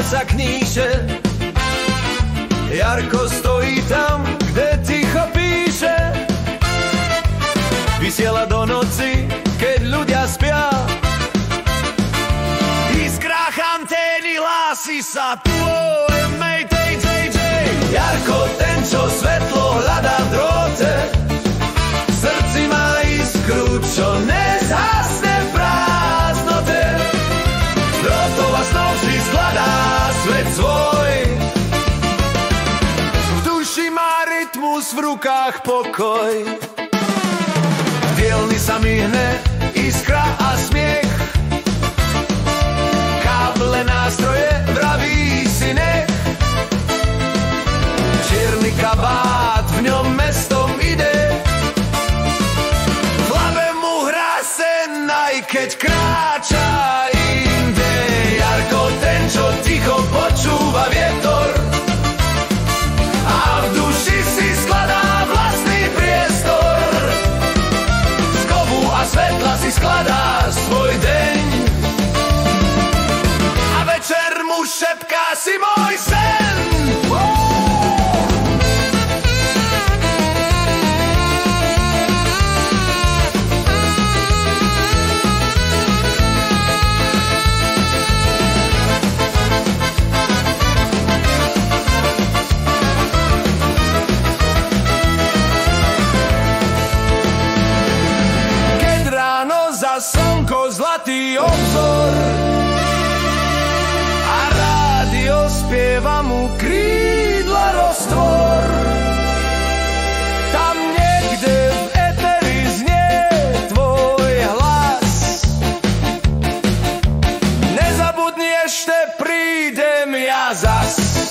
sa kníše. Jarko stojí tam, kde ticho píše. Vysiela do noci, keď ľudia spia. Iskrách antény hlási sa tvoje Mayday, JJ. Jarko, ten, čo svetlo hľadá v drôte, v srdci má iskru, čo nezhasne v prázdnote. Z drôtov a snov si skladá svet svoj. V duši má rytmus, v rukách pokoj. V dielni sa myhne iskra a smiech. Káble, nástroje, vraví si nech. Čierny kabát, v ňom mestom ide. V hlave mu hrá sen, aj keď kráča inde. Jarko, ten, čo ticho počúva vietor a v duši si skladá vlastný priestor. Z kovu a svetla si skladá svoj deň a večer mu šepká si môj sen. Slnko, zlatý obzor a rádio spieva mu krídla roztvor. Tam niekde v eteri znie tvoj hlas. Nezabudni, ešte prídem ja zas.